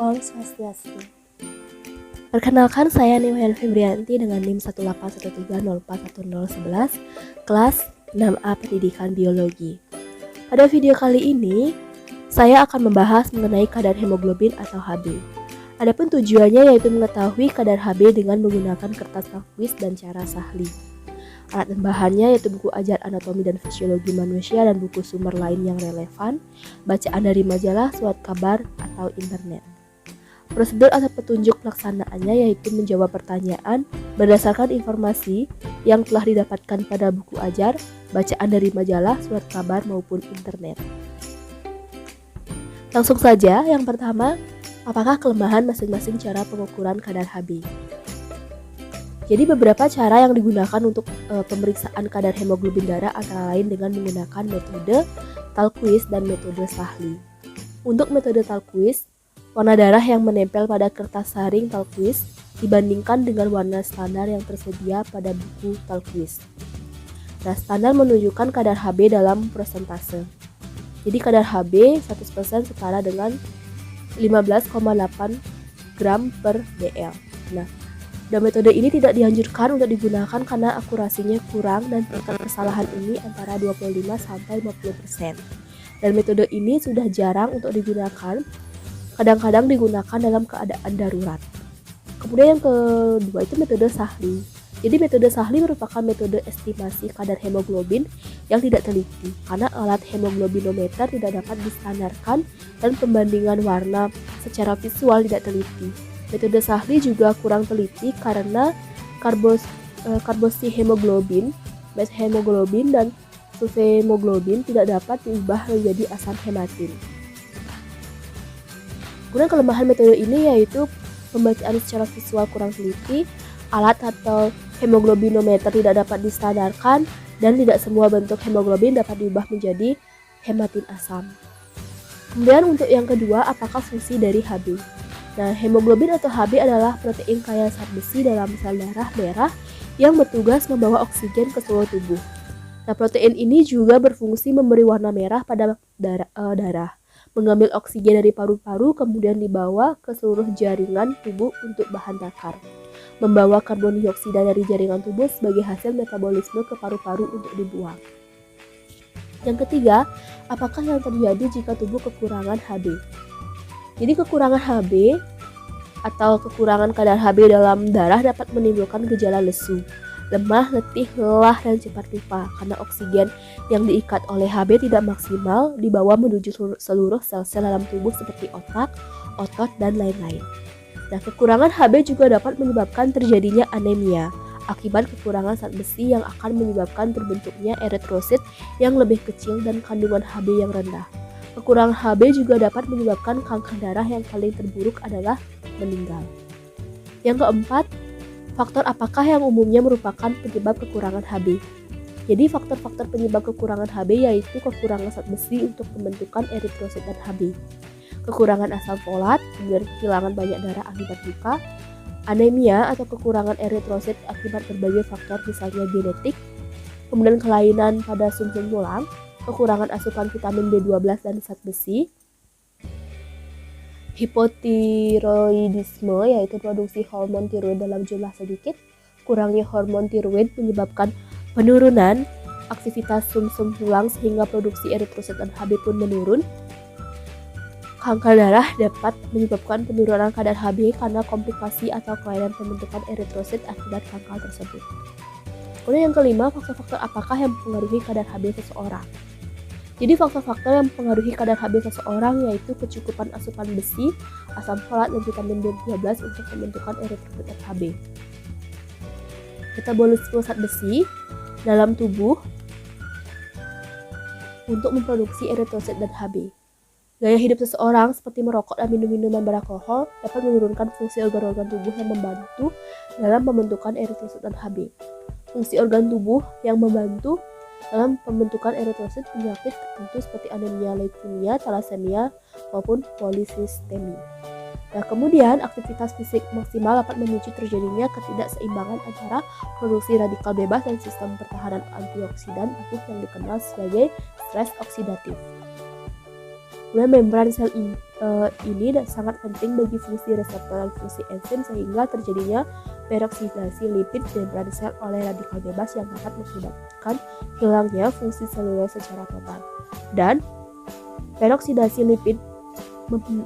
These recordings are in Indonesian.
Om Swastiastu. Perkenalkan, saya Niwayan Febrianti dengan NIM 18130411011, kelas 6A Pendidikan Biologi. Pada video kali ini, saya akan membahas mengenai kadar hemoglobin atau Hb. Adapun tujuannya yaitu mengetahui kadar Hb dengan menggunakan kertas talkuis dan cara sahli. Alat dan bahannya yaitu buku ajar anatomi dan fisiologi manusia dan buku sumber lain yang relevan, bacaan dari majalah, surat kabar, atau internet. Prosedur atau petunjuk pelaksanaannya yaitu menjawab pertanyaan berdasarkan informasi yang telah didapatkan pada buku ajar, bacaan dari majalah, surat kabar, maupun internet. Langsung saja, yang pertama, apakah kelemahan masing-masing cara pengukuran kadar Hb? Jadi beberapa cara yang digunakan untuk pemeriksaan kadar hemoglobin darah antara lain dengan menggunakan metode talkuis dan metode sahli. Untuk metode talkuis, warna darah yang menempel pada kertas saring talkuis dibandingkan dengan warna standar yang tersedia pada buku talkuis. Nah, standar menunjukkan kadar Hb dalam persentase. Jadi kadar Hb 100% setara dengan 15,8 gram per dl. Nah, metode ini tidak dianjurkan untuk digunakan karena akurasinya kurang dan tingkat kesalahan ini antara 25-50%. Dan metode ini sudah jarang untuk digunakan, kadang-kadang digunakan dalam keadaan darurat. Kemudian yang kedua itu metode sahli. Jadi metode sahli merupakan metode estimasi kadar hemoglobin yang tidak teliti karena alat hemoglobinometer tidak dapat distandarkan dan pembandingan warna secara visual tidak teliti. Metode sahli juga kurang teliti karena karbosi hemoglobin, base hemoglobin, dan sulfhemoglobin tidak dapat diubah menjadi asam hematin. Kemudian kelemahan metode ini yaitu pembacaan secara visual kurang teliti, alat atau hemoglobinometer tidak dapat distandarkan, dan tidak semua bentuk hemoglobin dapat diubah menjadi hematin asam. Kemudian untuk yang kedua, apakah fungsi dari Hb? Nah, hemoglobin atau Hb adalah protein kaya zat besi dalam sel darah merah yang bertugas membawa oksigen ke seluruh tubuh. Nah, protein ini juga berfungsi memberi warna merah pada darah, mengambil oksigen dari paru-paru kemudian dibawa ke seluruh jaringan tubuh untuk bahan bakar, membawa karbon dioksida dari jaringan tubuh sebagai hasil metabolisme ke paru-paru untuk dibuang. Yang ketiga, apakah yang terjadi jika tubuh kekurangan Hb? Jadi kekurangan Hb atau kekurangan kadar Hb dalam darah dapat menimbulkan gejala lesu, lemah, letih, lelah, dan cepat lupa karena oksigen yang diikat oleh Hb tidak maksimal dibawa menuju seluruh sel-sel dalam tubuh seperti otak, otot, dan lain-lain. Nah, kekurangan Hb juga dapat menyebabkan terjadinya anemia akibat kekurangan zat besi yang akan menyebabkan terbentuknya eritrosit yang lebih kecil dan kandungan Hb yang rendah. Kekurangan Hb juga dapat menyebabkan kanker darah yang paling terburuk adalah meninggal. Yang keempat, faktor apakah yang umumnya merupakan penyebab kekurangan Hb? Jadi faktor-faktor penyebab kekurangan Hb yaitu kekurangan zat besi untuk pembentukan eritrosit dan Hb, kekurangan asam folat, kemudian kehilangan banyak darah akibat luka, anemia atau kekurangan eritrosit akibat berbagai faktor misalnya genetik, kemudian kelainan pada sumsum tulang, kekurangan asupan vitamin B12 dan zat besi, hipotiroidisme yaitu produksi hormon tiroid dalam jumlah sedikit, kurangnya hormon tiroid menyebabkan penurunan aktivitas sumsum tulang sehingga produksi eritrosit dan Hb pun menurun. Kanker darah dapat menyebabkan penurunan kadar Hb karena komplikasi atau kelainan pembentukan eritrosit akibat kanker tersebut. Kemudian yang kelima, faktor-faktor apakah yang mempengaruhi kadar Hb seseorang? Jadi faktor-faktor yang mempengaruhi kadar Hb seseorang yaitu kecukupan asupan besi, asam folat, dan vitamin B12 untuk pembentukan eritrosit dan Hb. Metabolisme zat besi dalam tubuh untuk memproduksi eritrosit dan Hb. Gaya hidup seseorang seperti merokok dan minum minuman beralkohol dapat menurunkan fungsi organ-organ tubuh yang membantu dalam pembentukan eritrosit dan Hb. Fungsi organ tubuh yang membantu dalam pembentukan eritrosit penyakit tertentu seperti anemia, leukemia, thalassemia, maupun polisistemi. Nah, kemudian aktivitas fisik maksimal dapat memicu terjadinya ketidakseimbangan antara produksi radikal bebas dan sistem pertahanan antioksidan tubuh yang dikenal sebagai stres oksidatif. Kemudian membran sel ini sangat penting bagi fungsi reseptor dan fungsi enzim sehingga terjadinya peroksidasi lipid membran sel oleh radikal bebas yang dapat mengakibatkan hilangnya fungsi seluler secara total. Dan peroksidasi lipid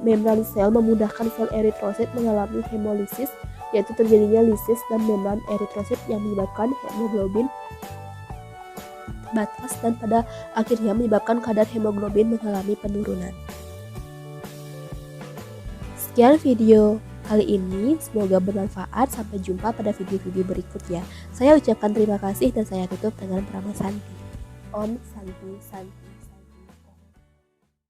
membran sel memudahkan sel eritrosit mengalami hemolisis, yaitu terjadinya lisis dan membran eritrosit yang menyebabkan hemoglobin terbatas dan pada akhirnya menyebabkan kadar hemoglobin mengalami penurunan. Sekian video kali ini, semoga bermanfaat. Sampai jumpa pada video-video berikutnya. Saya ucapkan terima kasih dan saya tutup dengan pranama Santi. Om Santi Santi.